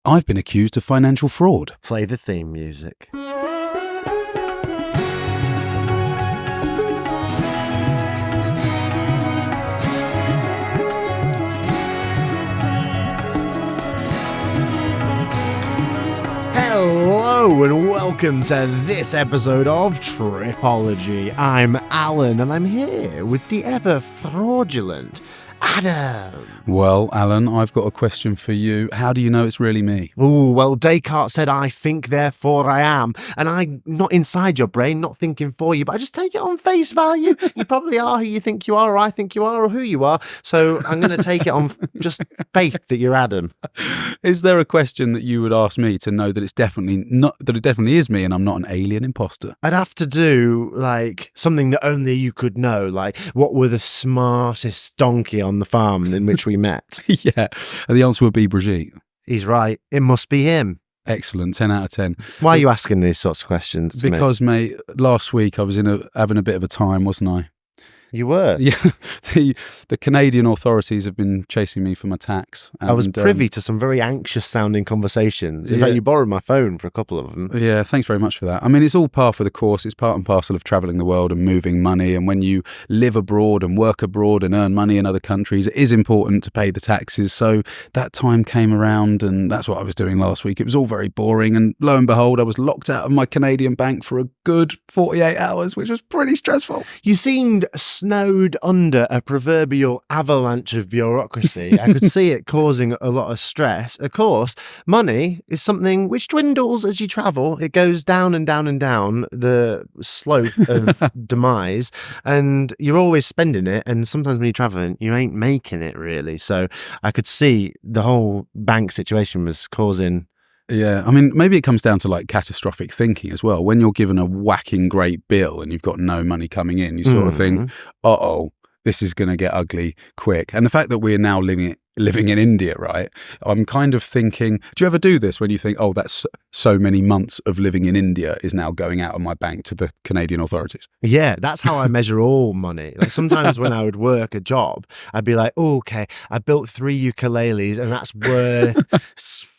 I've been accused of financial fraud. Play the theme music. Hello and welcome to this episode of Tripology. I'm Alun and I'm here with the ever fraudulent Adam. Well, Alan, I've got a question for you. How do you know it's really me? Oh, well, Descartes said, I think, therefore I am. And I'm not inside your brain, not thinking for you, but I just take it on face value. You probably are who you think you are, or I think you are, or who you are. So I'm going to take it on just faith that you're Adam. Is there a question that you would ask me to know that it's definitely not, that it definitely is me and I'm not an alien imposter? I'd have to do, like, something that only you could know. Like, what were the smartest donkey on the farm in which we met? Yeah, and the answer would be Brigitte. He's right. It must be him. Excellent, 10 out of 10. Why are you asking these sorts of questions to me? Because, mate, last week I was having a bit of a time, wasn't I? You were? Yeah, the Canadian authorities have been chasing me for my tax. I was privy to some very anxious-sounding conversations. In fact, you borrowed my phone for a couple of them. Yeah, thanks very much for that. I mean, it's all par for the course. It's part and parcel of travelling the world and moving money. And when you live abroad and work abroad and earn money in other countries, it is important to pay the taxes. So that time came around and that's what I was doing last week. It was all very boring. And lo and behold, I was locked out of my Canadian bank for a good 48 hours, which was pretty stressful. You seemed snowed under a proverbial avalanche of bureaucracy. I could see it causing a lot of stress. Of course, money is something which dwindles as you travel. It goes down and down and down the slope of demise, and you're always spending it. And sometimes when you're traveling, you ain't making it really. So I could see the whole bank situation was causing... Yeah, I mean, maybe it comes down to like catastrophic thinking as well. When you're given a whacking great bill and you've got no money coming in, you sort of think, uh-oh, this is going to get ugly quick. And the fact that we're now living in India, right? I'm kind of thinking, do you ever do this when you think, oh, that's so many months of living in India is now going out of my bank to the Canadian authorities? Yeah, that's how I measure all money. Like sometimes when I would work a job, I'd be like, oh, okay, I built 3 ukuleles and that's worth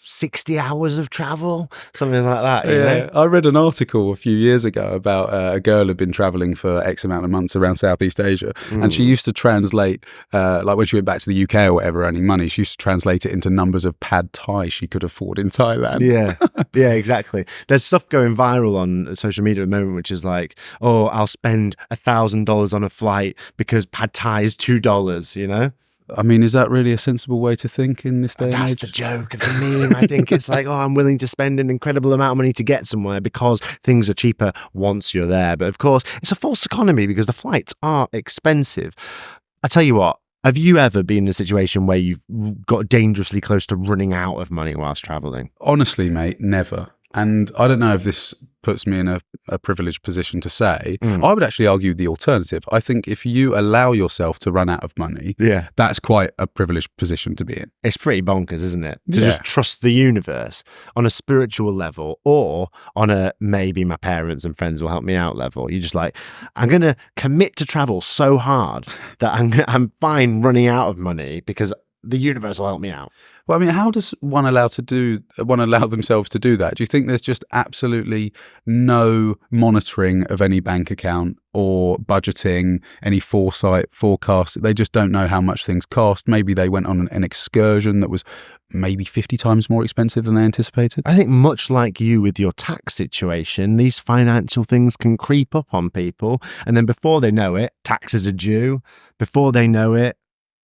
60 hours of travel, something like that. You know? I read an article a few years ago about a girl who'd been traveling for X amount of months around Southeast Asia, and she used to translate, like when she went back to the UK or whatever, earning money, she used to translate it into numbers of pad thai she could afford in Thailand. Yeah, exactly. There's stuff going viral on social media at the moment, which is like, oh, I'll spend $1,000 on a flight because pad thai is $2, you know? I mean, is that really a sensible way to think in this day and age? That's the joke of the meme. I think it's like, oh, I'm willing to spend an incredible amount of money to get somewhere because things are cheaper once you're there. But of course, it's a false economy because the flights are expensive. I tell you what, have you ever been in a situation where you've got dangerously close to running out of money whilst traveling? Honestly, mate, never. And I don't know if this puts me in a privileged position to say, I would actually argue the alternative. I think if you allow yourself to run out of money, that's quite a privileged position to be in. It's pretty bonkers, isn't it? To just trust the universe on a spiritual level or on a maybe my parents and friends will help me out level. You're just like, I'm going to commit to travel so hard that I'm fine running out of money because the universe will help me out. Well, I mean, how does one allow themselves to do that? Do you think there's just absolutely no monitoring of any bank account or budgeting, any foresight, forecast? They just don't know how much things cost. Maybe they went on an excursion that was maybe 50 times more expensive than they anticipated. I think much like you with your tax situation, these financial things can creep up on people. And then before they know it, taxes are due. Before they know it,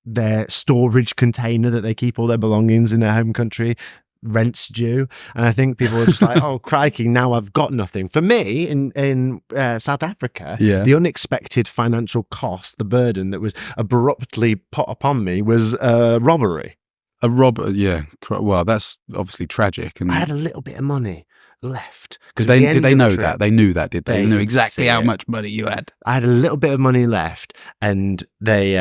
their storage container that they keep all their belongings in their home country, rent's due. And I think people are just like, oh, crikey, now I've got nothing. For me, in South Africa, the unexpected financial cost, the burden that was abruptly put upon me was robbery. A robber, yeah. Well, that's obviously tragic. And I had a little bit of money left. Did they know that? They knew that, did they? They knew exactly how much money you had. I had a little bit of money left, and they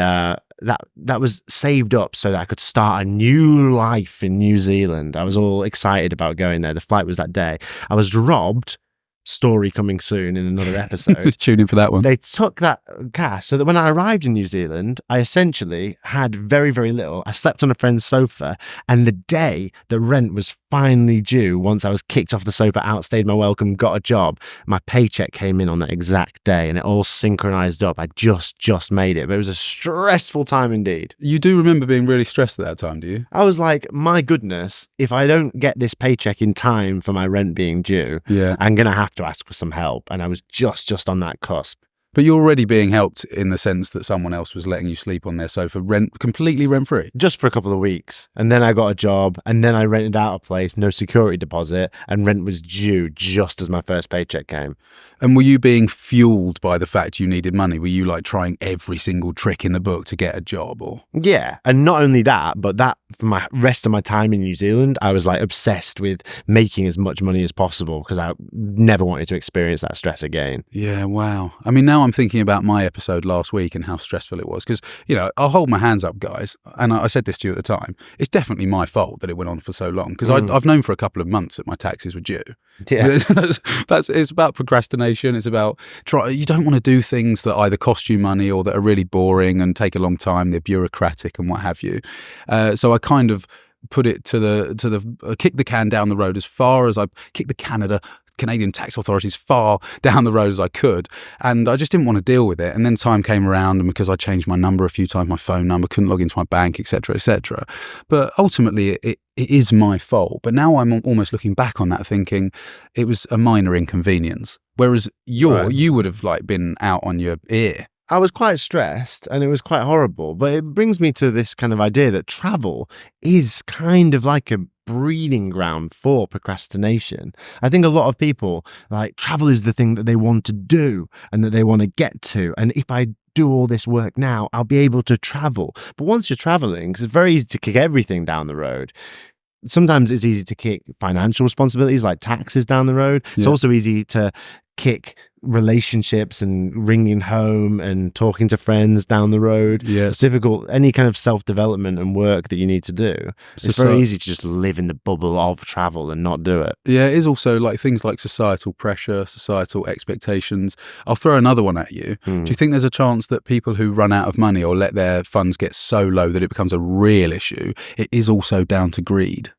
that was saved up so that I could start a new life in New Zealand. I was all excited about going there. The flight was that day. I was robbed story coming soon in another episode. Tune in for that one. They took that cash so that when I arrived in New Zealand, I essentially had very, very little. I slept on a friend's sofa, and the day the rent was finally due, once I was kicked off the sofa, outstayed my welcome, got a job, my paycheck came in on that exact day, and it all synchronized up. I just made it, but it was a stressful time indeed. You do remember being really stressed at that time, do you? I was like, my goodness, if I don't get this paycheck in time for my rent being due, I'm going to have to ask for some help. And I was just on that cusp. But you're already being helped in the sense that someone else was letting you sleep on their sofa completely rent-free? Just for a couple of weeks. And then I got a job, and then I rented out a place, no security deposit, and rent was due just as my first paycheck came. And were you being fueled by the fact you needed money? Were you like trying every single trick in the book to get a job? Or Yeah, and not only that, but that for my rest of my time in New Zealand, I was like obsessed with making as much money as possible because I never wanted to experience that stress again. Yeah, wow. I mean, now I'm thinking about my episode last week and how stressful it was because, you know, I'll hold my hands up, guys. And I said this to you at the time. It's definitely my fault that it went on for so long because I've known for a couple of months that my taxes were due. Yeah. It's about procrastination. It's about you don't want to do things that either cost you money or that are really boring and take a long time. They're bureaucratic and what have you. So I kind of put it to the kick the can down the road as far as I kicked the Canadian tax authorities far down the road as I could, and I just didn't want to deal with it. And then time came around, and because I changed my number a few times, my phone number, couldn't log into my bank, etc., etc. But ultimately, it is my fault. But now I'm almost looking back on that, thinking it was a minor inconvenience. Whereas you would have like been out on your ear. I was quite stressed and it was quite horrible, but it brings me to this kind of idea that travel is kind of like a breeding ground for procrastination. I think a lot of people like travel is the thing that they want to do and that they want to get to. And if I do all this work now, I'll be able to travel. But once you're traveling, it's very easy to kick everything down the road. Sometimes it's easy to kick financial responsibilities like taxes down the road. It's also easy to kick relationships and ringing home and talking to friends down the road. It's difficult. Any kind of self-development and work that you need to do, it's very easy to just live in the bubble of travel and not do it. Yeah, it is also like things like societal pressure, societal expectations. I'll throw another one at you. Do you think there's a chance that people who run out of money or let their funds get so low that it becomes a real issue, it is also down to greed?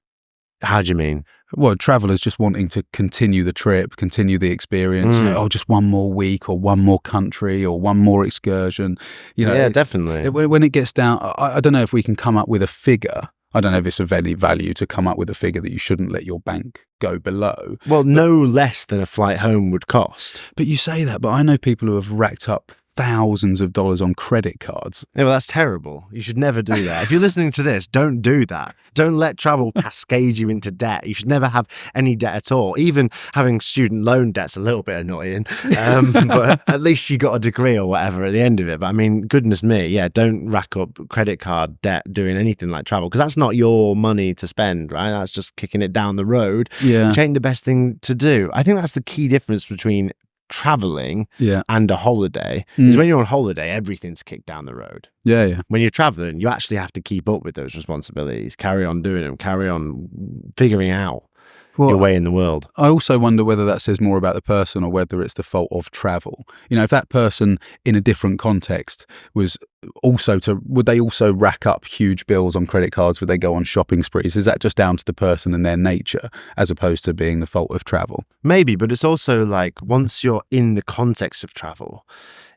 How do you mean? Well, travellers just wanting to continue the trip, continue the experience. You know, just one more week or one more country or one more excursion. You know, definitely. When it gets down, I don't know if we can come up with a figure. I don't know if it's of any value to come up with a figure that you shouldn't let your bank go below. Well, no less than a flight home would cost. But you say that, but I know people who have racked up thousands of dollars on credit cards. Yeah, well, that's terrible. You should never do that. If you're listening to this, don't do that. Don't let travel cascade you into debt. You should never have any debt at all. Even having student loan debt's a little bit annoying, but at least you got a degree or whatever at the end of it. But I mean, goodness me, don't rack up credit card debt doing anything like travel because that's not your money to spend, right? That's just kicking it down the road, which ain't the best thing to do. I think that's the key difference between traveling and a holiday is when you're on holiday, everything's kicked down the road. When you're traveling, you actually have to keep up with those responsibilities, carry on doing them, carry on figuring out your way in the world. I also wonder whether that says more about the person or whether it's the fault of travel. You know, if that person in a different context was would they also rack up huge bills on credit cards? Would they go on shopping sprees? Is that just down to the person and their nature as opposed to being the fault of travel? Maybe, but it's also like once you're in the context of travel,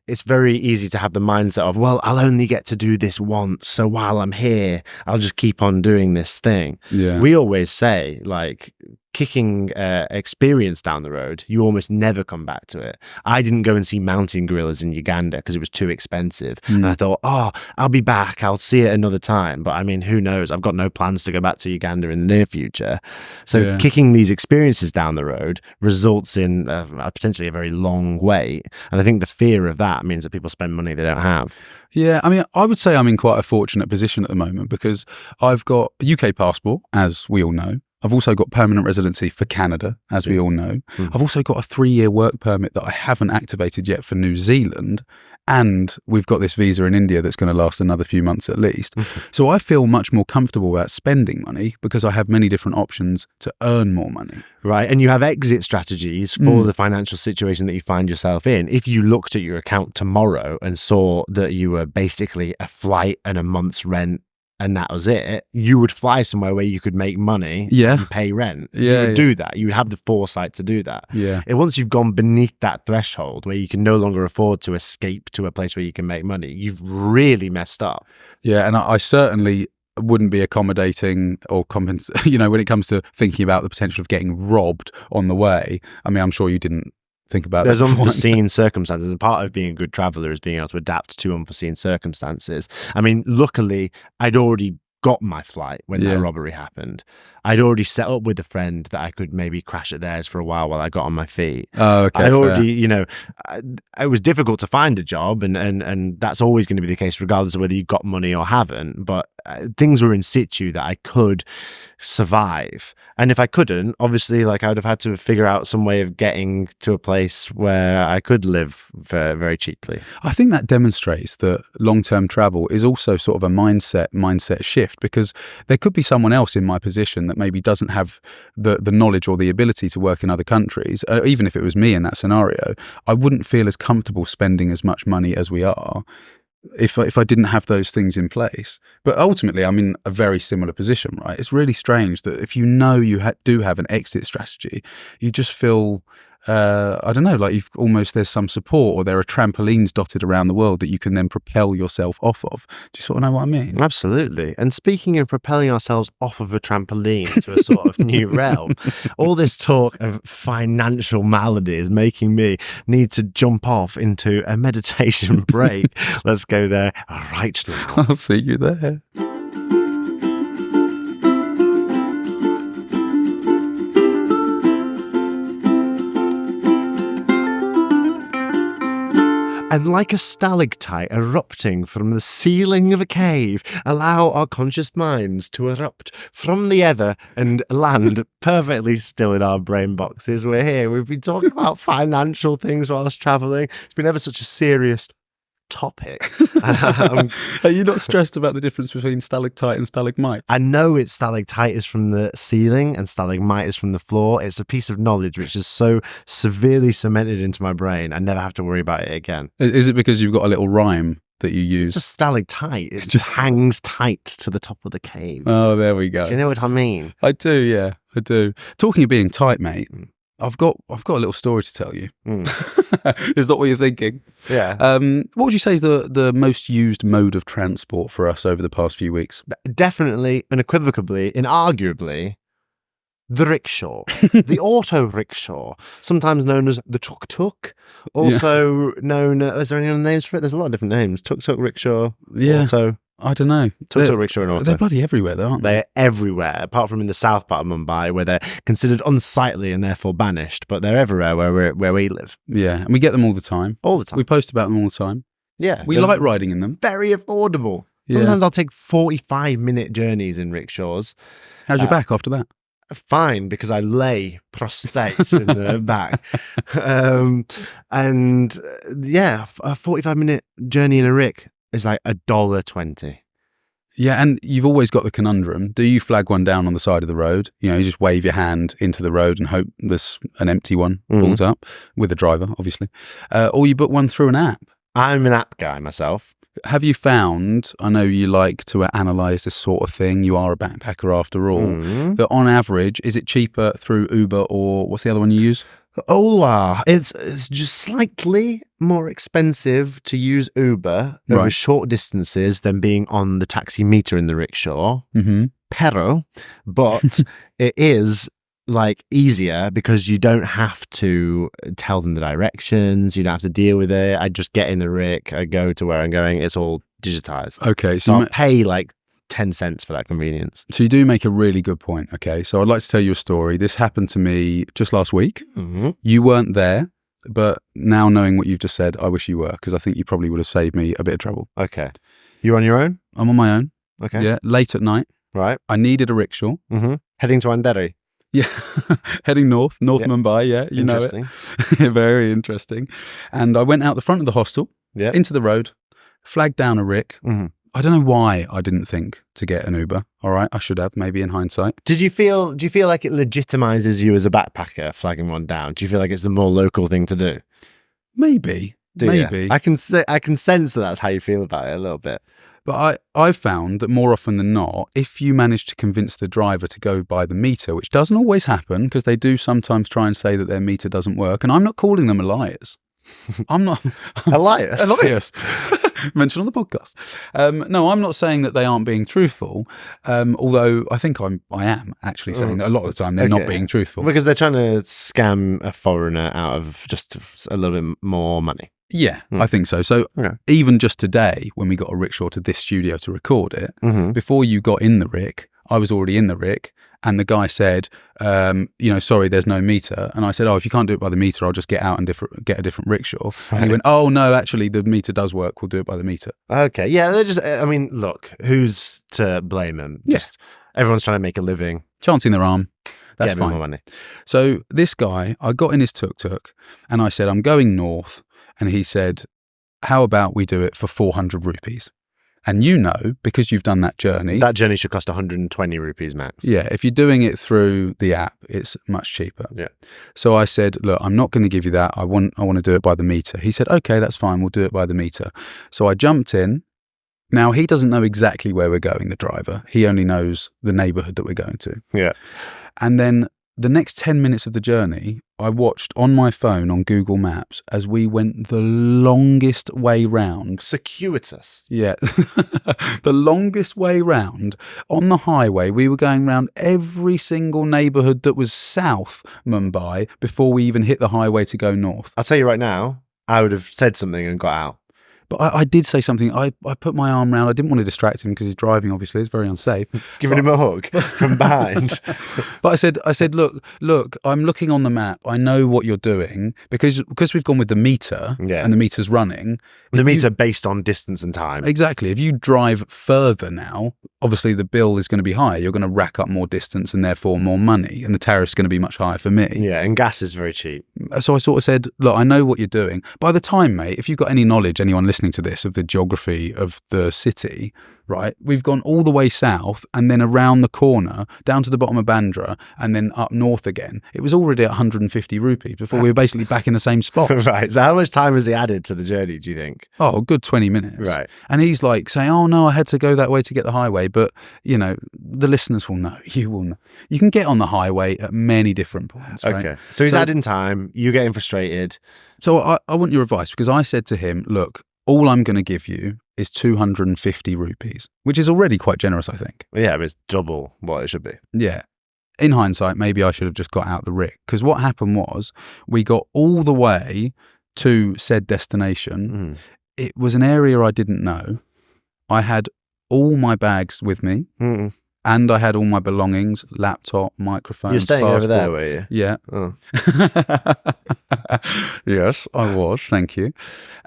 it's very easy to have the mindset of, well, I'll only get to do this once. So while I'm here, I'll just keep on doing this thing. We always say, like, kicking experience down the road, you almost never come back to it. I didn't go and see mountain gorillas in Uganda because it was too expensive. And I thought, I'll be back. I'll see it another time. But I mean, who knows? I've got no plans to go back to Uganda in the near future. So kicking these experiences down the road results in potentially a very long wait. And I think the fear of that means that people spend money they don't have. Yeah, I mean, I would say I'm in quite a fortunate position at the moment because I've got a UK passport, as we all know. I've also got permanent residency for Canada, as we all know. I've also got a 3-year work permit that I haven't activated yet for New Zealand. and we've got this visa in India that's going to last another few months at least. So I feel much more comfortable about spending money because I have many different options to earn more money. Right. And you have exit strategies for the financial situation that you find yourself in. If you looked at your account tomorrow and saw that you were basically a flight and a month's rent and that was it, you would fly somewhere where you could make money and pay rent. You would do that. You would have the foresight to do that. Yeah. And once you've gone beneath that threshold where you can no longer afford to escape to a place where you can make money, you've really messed up. Yeah, and I certainly wouldn't be accommodating or when it comes to thinking about the potential of getting robbed on the way. I mean, I'm sure you didn't think about There's that. unforeseen circumstances, and part of being a good traveler is being able to adapt to unforeseen circumstances. I mean, luckily, I'd already got my flight when that robbery happened. I'd already set up with a friend that I could maybe crash at theirs for a while I got on my feet. Oh, okay. I already, it was difficult to find a job, and that's always going to be the case regardless of whether you got money or haven't. But things were in situ that I could survive. And if I couldn't, obviously, I would have had to figure out some way of getting to a place where I could live very cheaply. I think that demonstrates that long-term travel is also sort of a mindset shift, because there could be someone else in my position that maybe doesn't have the knowledge or the ability to work in other countries. Even if it was me in that scenario, I wouldn't feel as comfortable spending as much money as we are if I didn't have those things in place. But ultimately, I'm in a very similar position, right? It's really strange that if you know you do have an exit strategy, you just feel, I don't know, like there's some support, or there are trampolines dotted around the world that you can then propel yourself off of. Do you sort of know what I mean? Absolutely. And speaking of propelling ourselves off of a trampoline to a sort of new realm, all this talk of financial malady is making me need to jump off into a meditation break. Let's go there right now. I'll see you there. And like a stalactite erupting from the ceiling of a cave, allow our conscious minds to erupt from the ether and land perfectly still in our brain boxes. We're here. We've been talking about financial things whilst traveling. It's been ever such a serious topic. Are you not stressed about the difference between stalactite and stalagmite? I know it's stalactite is from the ceiling and stalagmite is from the floor. It's a piece of knowledge which is so severely cemented into my brain, I never have to worry about it again. Is it because you've got a little rhyme that you use? It's just stalactite. It just hangs tight to the top of the cave. Oh, there we go. Do you know what I mean? I do, yeah, I do. Talking of being tight, mate, I've got a little story to tell you. Is that what you're thinking? Yeah. What would you say is the most used mode of transport for us over the past few weeks? Definitely, unequivocally, inarguably, the rickshaw. The auto rickshaw, sometimes known as the tuk-tuk, also known, is there any other names for it? There's a lot of different names. Tuk-tuk, rickshaw, auto. I don't know. Tuk-tuk, rickshaw and auto. They're bloody everywhere, though, aren't they? They're everywhere, apart from in the south part of Mumbai, where they're considered unsightly and therefore banished, but they're everywhere where we live. Yeah, and we get them all the time. All the time. We post about them all the time. Yeah. We like riding in them. Very affordable. Sometimes I'll take 45-minute journeys in rickshaws. How's your back after that? Fine, because I lay prostrate in the back. And a 45-minute journey in a rick is like $1.20. Yeah, and you've always got the conundrum. Do you flag one down on the side of the road? You just wave your hand into the road and hope there's an empty one pulled up with a driver, obviously. Or you book one through an app. I'm an app guy myself. Have you found, I know you like to analyse this sort of thing, you are a backpacker after all, that on average, is it cheaper through Uber or what's the other one you use? Ola. It's just slightly more expensive to use Uber over short distances than being on the taxi meter in the rickshaw. Pero, but it is easier because you don't have to tell them the directions, you don't have to deal with it. I just get in the rick, I go to where I'm going, it's all digitized. Okay, so I'll pay 10 cents for that convenience. So you do make a really good point. Okay, so I'd like to tell you a story. This happened to me just last week. You weren't there, but now knowing what you've just said, I wish you were, because I think you probably would have saved me a bit of trouble. Okay. You're on your own? I'm on my own. Okay. Yeah, late at night. Right. I needed a rickshaw. Heading to Andheri. Yeah, heading Mumbai, yeah, you know it. Interesting. Very interesting. And I went out the front of the hostel into the road, flagged down a rick. Mm-hmm. I don't know why I didn't think to get an Uber. All right, I should have, maybe in hindsight. Do you feel like it legitimizes you as a backpacker flagging one down? Do you feel like it's the more local thing to do? Maybe. Maybe. I can sense that that's how you feel about it a little bit. But I've found that more often than not, if you manage to convince the driver to go by the meter, which doesn't always happen because they do sometimes try and say that their meter doesn't work, and I'm not calling them Elias. I'm not Elias. Mentioned on the podcast. No, I'm not saying that they aren't being truthful. Although I think I am actually saying that a lot of the time they're not being truthful because they're trying to scam a foreigner out of just a little bit more money. Yeah, I think so. So even just today, when we got a rickshaw to this studio to record it, before you got in the rick, I was already in the rick. And the guy said, sorry, there's no meter. And I said, if you can't do it by the meter, I'll just get out and get a different rickshaw. Right. And he went, oh, no, actually, the meter does work. We'll do it by the meter. Okay. Yeah, they're just, look, who's to blame them? Just everyone's trying to make a living. Chancing their arm. That's fine. More money. So this guy, I got in his tuk-tuk and I said, I'm going north. And he said, how about we do it for 400 rupees? And because you've done that journey should cost 120 rupees max. Yeah, if you're doing it through the app, it's much cheaper. Yeah. So I said, look, I'm not going to give you that. I want to do it by the meter. He said, okay, that's fine. We'll do it by the meter. So I jumped in. Now, he doesn't know exactly where we're going, the driver. He only knows the neighborhood that we're going to. Yeah. And then the next 10 minutes of the journey, I watched on my phone on Google Maps as we went the longest way round. Circuitous. Yeah. The longest way round on the highway. We were going round every single neighborhood that was south Mumbai before we even hit the highway to go north. I'll tell you right now, I would have said something and got out. But I did say something. I put my arm around. I didn't want to distract him because he's driving, obviously. It's very unsafe. Giving him a hug from behind. But I said, look, I'm looking on the map. I know what you're doing because we've gone with the meter and the meter's running. The meter based on distance and time. Exactly. If you drive further now, obviously the bill is going to be higher. You're going to rack up more distance and therefore more money. And the tariff's going to be much higher for me. Yeah, and gas is very cheap. So I sort of said, look, I know what you're doing. By the time, mate, if you've got any knowledge, anyone listening to this, of the geography of the city, right? We've gone all the way south and then around the corner down to the bottom of Bandra and then up north again. It was already at 150 rupees before we were basically back in the same spot. Right. So how much time has he added to the journey, do you think? Oh, a good 20 minutes. Right. And he's like saying, oh no, I had to go that way to get the highway. But, the listeners will know. You will know. You can get on the highway at many different points. Right? Okay. So he's adding time. You're getting frustrated. So I want your advice because I said to him, look, all I'm going to give you is 250 rupees, which is already quite generous, I think. Yeah, but it's double what it should be. Yeah. In hindsight, maybe I should have just got out the rick because what happened was we got all the way to said destination. It was an area I didn't know. I had all my bags with me. And I had all my belongings, laptop, microphone. You're staying passport. over there, were you? Yeah. Oh. Yes, I was. Thank you.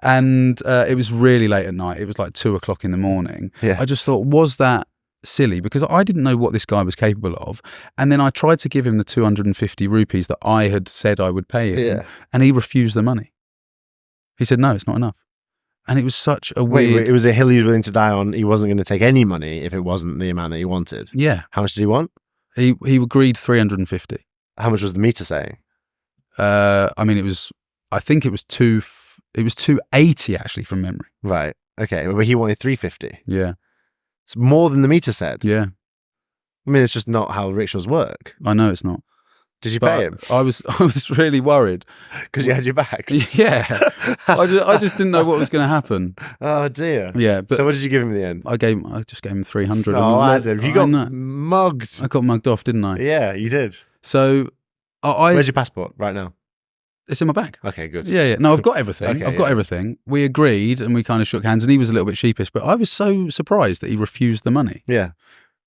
And it was really late at night. It was like 2:00 in the morning. Yeah. I just thought, was that silly? Because I didn't know what this guy was capable of. And then I tried to give him the 250 rupees that I had said I would pay him. And he refused the money. He said, no, it's not enough. And it was such a weird... Wait, it was a hill he was willing to die on. He wasn't going to take any money if it wasn't the amount that he wanted. Yeah. How much did he want? He agreed 350. How much was the meter saying? I think it was 280 actually from memory. Right. Okay. But he wanted 350. Yeah. It's more than the meter said. Yeah. I mean, it's just not how rickshaws work. I know it's not. Did you pay him? I was really worried because you had your bags. Yeah, I just didn't know what was going to happen. Oh dear. Yeah. But so what did you give him in the end? I just gave him 300. Oh, Adam, you got mugged. I got mugged off, didn't I? Yeah, you did. So where's your passport right now? It's in my bag. Okay, good. Yeah. No, I've got everything. I've got everything. We agreed and we kind of shook hands and he was a little bit sheepish, but I was so surprised that he refused the money. Yeah.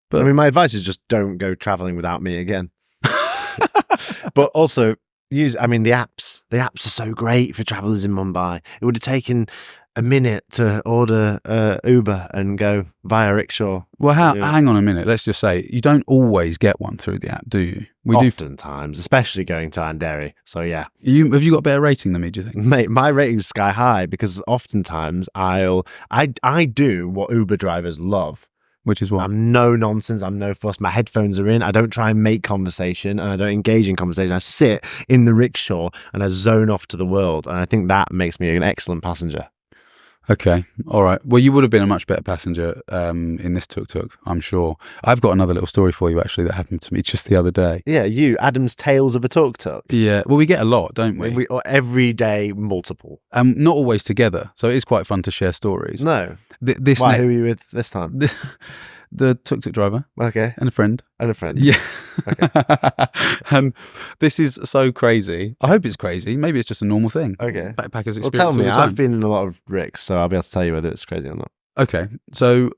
But I mean, my advice is just don't go traveling without me again. But also the apps. The apps are so great for travelers in Mumbai. It would have taken a minute to order Uber and go via rickshaw. Well, hang on a minute. Let's just say you don't always get one through the app, do you? Oftentimes, especially going to Anderi. So yeah. Have you got a better rating than me, do you think? Mate, my rating's sky high because oftentimes I do what Uber drivers love. Which is what? I'm no nonsense. I'm no fuss. My headphones are in. I don't try and make conversation and I don't engage in conversation. I sit in the rickshaw and I zone off to the world. And I think that makes me an excellent passenger. Okay. All right. Well, you would have been a much better passenger in this tuk-tuk, I'm sure. I've got another little story for you, actually, that happened to me just the other day. Yeah, Adam's Tales of a Tuk-tuk. Yeah. Well, we get a lot, don't we? Every day, multiple. Not always together. So it is quite fun to share stories. No. Why? Who are you with this time? The tuk-tuk driver. Okay. And a friend. Yeah. Okay. This is so crazy. I hope it's crazy. Maybe it's just a normal thing. Okay. Backpackers experience. Well, tell me. all the time. I've been in a lot of ricks, so I'll be able to tell you whether it's crazy or not. Okay. So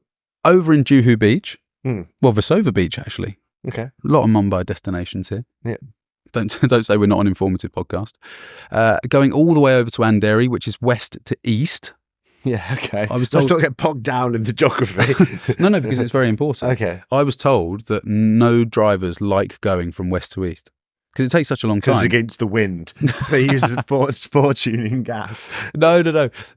over in Juhu Beach, well, Versova Beach, actually. Okay. A lot of Mumbai destinations here. Yeah. Don't say we're not an informative podcast. Going all the way over to Anderi, which is west to east. Yeah, okay. I was told... Let's not get bogged down in the geography. No, because it's very important. Okay. I was told that no drivers like going from west to east because it takes such a long time. Because against the wind. They use a fortune in gas. No.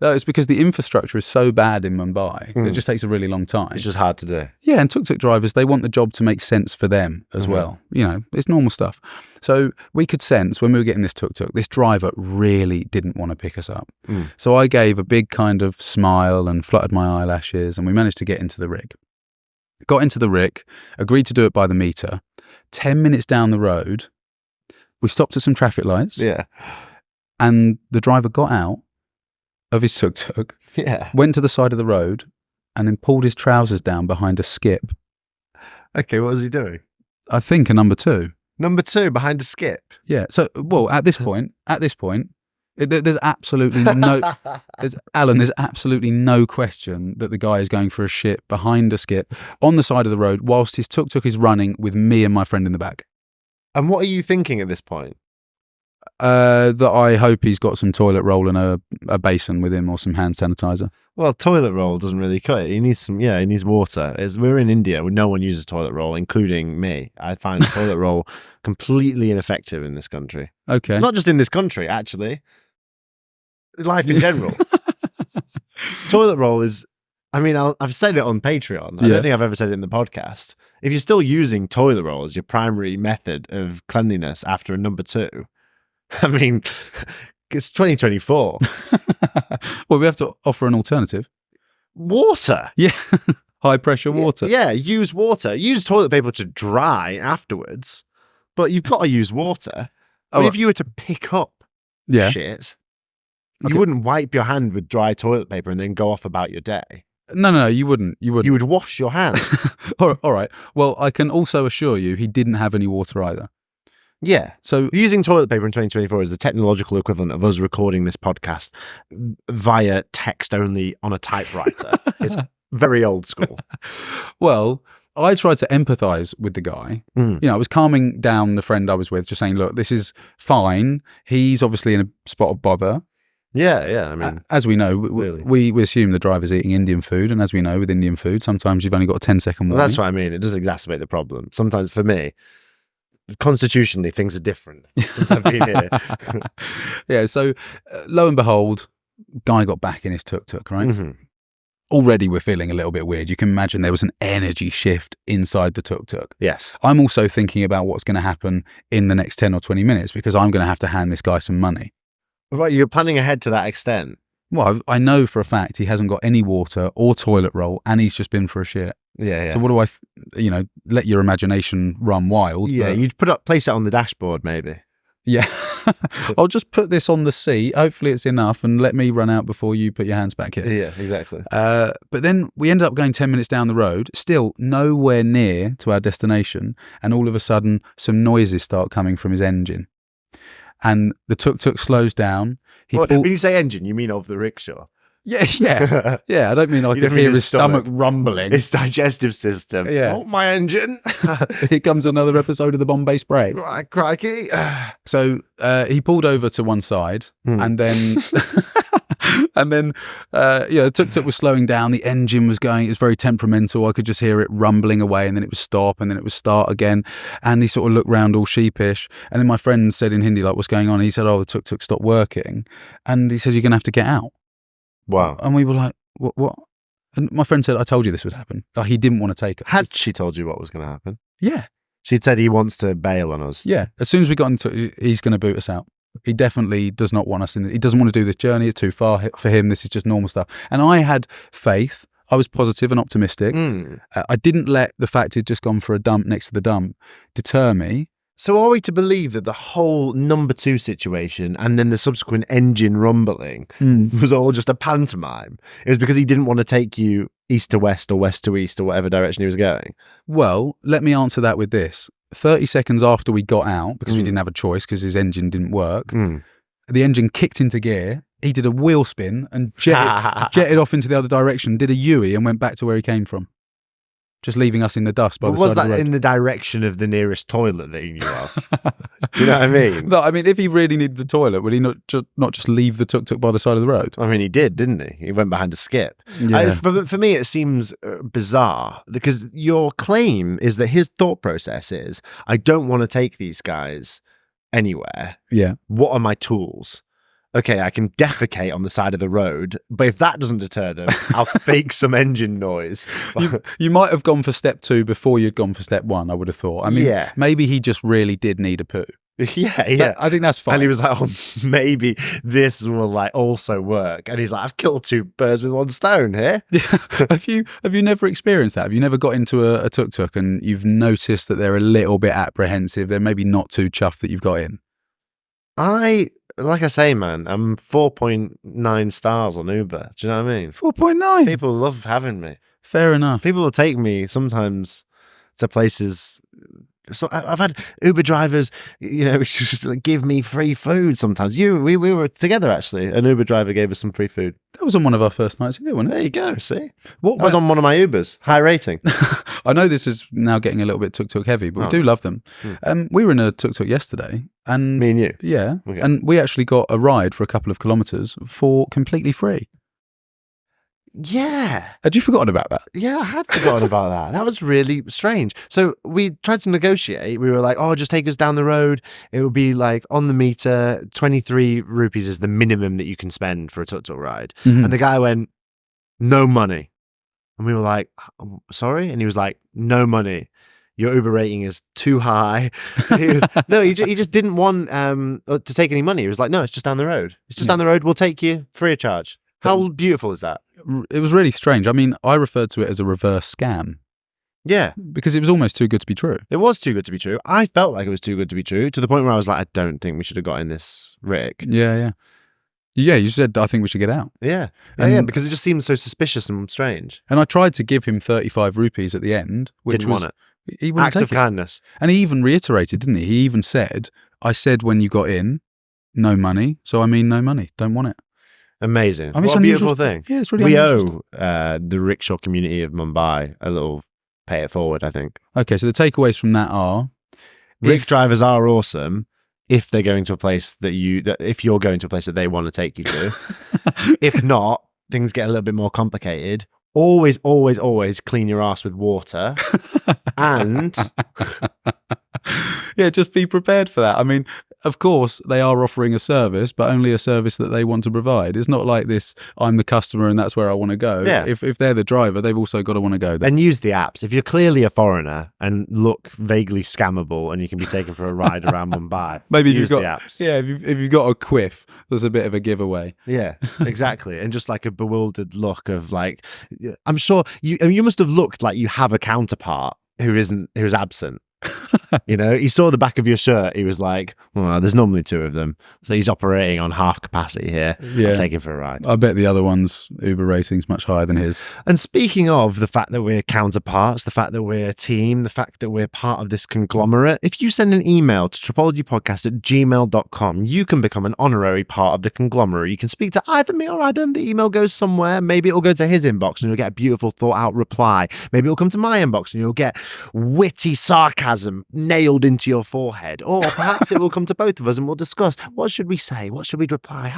It's because the infrastructure is so bad in Mumbai. It just takes a really long time. It's just hard to do. Yeah, and tuk-tuk drivers, they want the job to make sense for them as well. You know, it's normal stuff. So we could sense when we were getting this tuk-tuk, this driver really didn't want to pick us up. So I gave a big kind of smile and fluttered my eyelashes and we managed to get into the rig. Got into the rig, agreed to do it by the meter. 10 minutes down the road, we stopped at some traffic lights. Yeah. And the driver got out of his tuk-tuk, went to the side of the road and then pulled his trousers down behind a skip. Okay, what was he doing? I think a number 2. Number 2 behind a skip? Yeah. So, well, at this point, there's absolutely no, Alan, there's absolutely no question that the guy is going for a shit behind a skip on the side of the road whilst his tuk-tuk is running with me and my friend in the back. And what are you thinking at this point? That I hope he's got some toilet roll and a basin with him or some hand sanitizer. Well, toilet roll doesn't really cut it. He needs he needs water. We're in India where no one uses toilet roll, including me. I find toilet roll completely ineffective in this country. Okay. Not just in this country, actually. Life in general. Toilet roll is, I mean, I've said it on Patreon. I don't think I've ever said it in the podcast. If you're still using toilet roll as your primary method of cleanliness after a number 2, I mean, it's 2024. Well, we have to offer an alternative. Water. Yeah. High pressure water. Yeah, use water. Use toilet paper to dry afterwards, but you've got to use water. I mean, if you were to pick up shit, you wouldn't wipe your hand with dry toilet paper and then go off about your day. No, you wouldn't. You would wash your hands. All right. Well, I can also assure you he didn't have any water either. Yeah. So using toilet paper in 2024 is the technological equivalent of us recording this podcast via text only on a typewriter. It's very old school. Well, I tried to empathize with the guy. You know, I was calming down the friend I was with, just saying, look, this is fine. He's obviously in a spot of bother. Yeah. I mean, as we know, we assume the driver's eating Indian food, and as we know, with Indian food, sometimes you've only got a 10-second warning. Well, that's what I mean. It does exacerbate the problem. Sometimes, for me, constitutionally, things are different since I've been here. Yeah. So, lo and behold, guy got back in his tuk-tuk, right? Already, we're feeling a little bit weird. You can imagine there was an energy shift inside the tuk-tuk. Yes. I'm also thinking about what's going to happen in the next 10 or 20 minutes because I'm going to have to hand this guy some money. Right, you're planning ahead to that extent. Well, I know for a fact he hasn't got any water or toilet roll and he's just been for a shit. Yeah. So what do I, let your imagination run wild. Yeah, you'd place it on the dashboard maybe. Yeah. I'll just put this on the seat. Hopefully it's enough and let me run out before you put your hands back here. Yeah, exactly. But then we ended up going 10 minutes down the road, still nowhere near to our destination. And all of a sudden some noises start coming from his engine. And the tuk-tuk slows down. When you say engine, you mean of the rickshaw? Yeah. I don't mean I could hear his stomach rumbling. His digestive system. Yeah. Oh, my engine. Here comes another episode of the Bombay Spray. Right, crikey. So he pulled over to one side and then And then, the tuk-tuk was slowing down. The engine was going. It was very temperamental. I could just hear it rumbling away, and then it would stop, and then it would start again. And he sort of looked round all sheepish. And then my friend said in Hindi, like, what's going on? And he said, oh, the tuk-tuk stopped working. And he said, you're going to have to get out. Wow. And we were like, what? And my friend said, I told you this would happen. Like, he didn't want to take it. Had she told you what was going to happen? Yeah. She'd said he wants to bail on us. Yeah. As soon as we got into he's going to boot us out. He definitely does not want us in. He doesn't want to do this journey. It's too far for him. This is just normal stuff. And I had faith. I was positive and optimistic. I didn't let the fact he'd just gone for a dump next to the dump deter me. So are we to believe that the whole number 2 situation and then the subsequent engine rumbling was all just a pantomime? It was because he didn't want to take you east to west or west to east or whatever direction he was going? Well, let me answer that with this. 30 seconds after we got out, because we didn't have a choice because his engine didn't work, the engine kicked into gear. He did a wheel spin and jetted off into the other direction, did a U-ey and went back to where he came from. Just leaving us in the dust by the side of the road. Was that in the direction of the nearest toilet that he knew of? Do you know what I mean? No, I mean, if he really needed the toilet, would he not just leave the tuk-tuk by the side of the road? I mean, he did, didn't he? He went behind a skip. Yeah. For me, it seems bizarre because your claim is that his thought process is, I don't want to take these guys anywhere. Yeah. What are my tools? Okay, I can defecate on the side of the road, but if that doesn't deter them, I'll fake some engine noise. You might have gone for step 2 before you'd gone for step 1, I would have thought. I mean, maybe he just really did need a poo. Yeah. I think that's fine. And he was like, oh, maybe this will like also work. And he's like, I've killed 2 birds with 1 stone here. Have you never experienced that? Have you never got into a tuk-tuk and you've noticed that they're a little bit apprehensive? They're maybe not too chuffed that you've got in? Like I say, man, I'm 4.9 stars on Uber. Do you know what I mean? 4.9. People love having me. Fair enough. People will take me sometimes to places. So I've had Uber drivers, just like give me free food sometimes. We were together, actually. An Uber driver gave us some free food. That was on one of our first nights here, wasn't it? There you go, see? That was on one of my Ubers. High rating. I know this is now getting a little bit tuk-tuk heavy, but we do love them. We were in a tuk-tuk yesterday. And me and you? Yeah. Okay. And we actually got a ride for a couple of kilometres for completely free. Yeah. Had you forgotten about that? Yeah, I had forgotten about that. That was really strange. So we tried to negotiate. We were like, oh, just take us down the road. It would be like on the meter, 23 rupees is the minimum that you can spend for a tuk-tuk ride. And the guy went, no money. And we were like, sorry? And he was like, no money. Your Uber rating is too high. He just didn't want to take any money. He was like, no, it's just down the road. It's just down the road. We'll take you free of charge. How beautiful is that? It was really strange. I mean, I referred to it as a reverse scam. Yeah. Because it was almost too good to be true. It was too good to be true. I felt like it was too good to be true, to the point where I was like, I don't think we should have got in this, Rick. Yeah, you said, I think we should get out. Yeah, because it just seemed so suspicious and strange. And I tried to give him 35 rupees at the end. Which Didn't was, want it. He wouldn't Act take of it. kindness. And he even reiterated, didn't he? He even said, I said when you got in, no money. So I mean no money. Don't want it. Amazing. I mean, what a beautiful thing. Yeah, it's really We unusual. owe the rickshaw community of Mumbai a little pay it forward, I think. Okay, so the takeaways from that are... Rick drivers are awesome if they're going to a place if you're going to a place that they want to take you to. If not, things get a little bit more complicated. Always, always, always clean your ass with water. And... yeah, just be prepared for that. I mean, of course, they are offering a service, but only a service that they want to provide. It's not like this, I'm the customer and that's where I want to go. Yeah. If they're the driver, they've also got to want to go there. And use the apps. If you're clearly a foreigner and look vaguely scammable and you can be taken for a ride around Mumbai, maybe use the apps. Yeah, if you've got a quiff, there's a bit of a giveaway. Yeah, exactly. And just like a bewildered look of like, I'm sure you must have looked like you have a counterpart who's absent. He saw the back of your shirt. He was like, well, there's normally 2 of them. So he's operating on half capacity here. Yeah. I'll take him for a ride. I bet the other one's Uber rating's much higher than his. And speaking of the fact that we're counterparts, the fact that we're a team, the fact that we're part of this conglomerate, if you send an email to tripologypodcast@gmail.com, you can become an honorary part of the conglomerate. You can speak to either me or Adam. The email goes somewhere. Maybe it'll go to his inbox and you'll get a beautiful thought out reply. Maybe it'll come to my inbox and you'll get witty sarcasm sarcasm nailed into your forehead. Or perhaps it will come to both of us and we'll discuss, what should we say? What should we reply?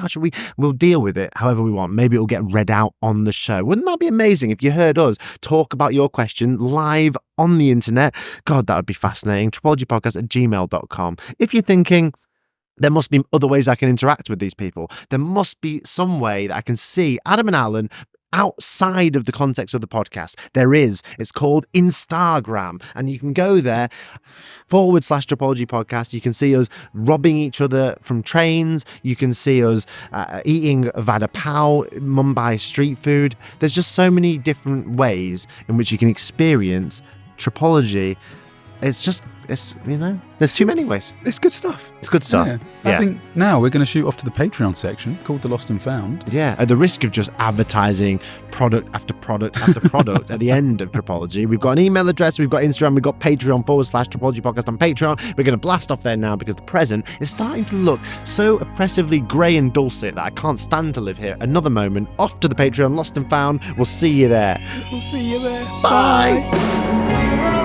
We'll deal with it however we want. Maybe it'll get read out on the show. Wouldn't that be amazing if you heard us talk about your question live on the internet? God, that would be fascinating. tripologypodcast@gmail.com. If you're thinking, there must be other ways I can interact with these people, there must be some way that I can see Adam and Alun outside of the context of the podcast. There is. It's called Instagram, and you can go there /Tripology Podcast. You can see us robbing each other from trains. You can see us eating vada pav, Mumbai street food. There's just so many different ways in which you can experience tripology. It's there's too many ways. It's good stuff. It's good stuff. Yeah. I think now we're going to shoot off to the Patreon section called The Lost and Found. Yeah, at the risk of just advertising product after product after product at the end of Tripology. We've got an email address, we've got Instagram, we've got Patreon /Tripology Podcast on Patreon. We're going to blast off there now because the present is starting to look so oppressively grey and dulcet that I can't stand to live here another moment. Off to the Patreon, Lost and Found. We'll see you there. We'll see you there. Bye.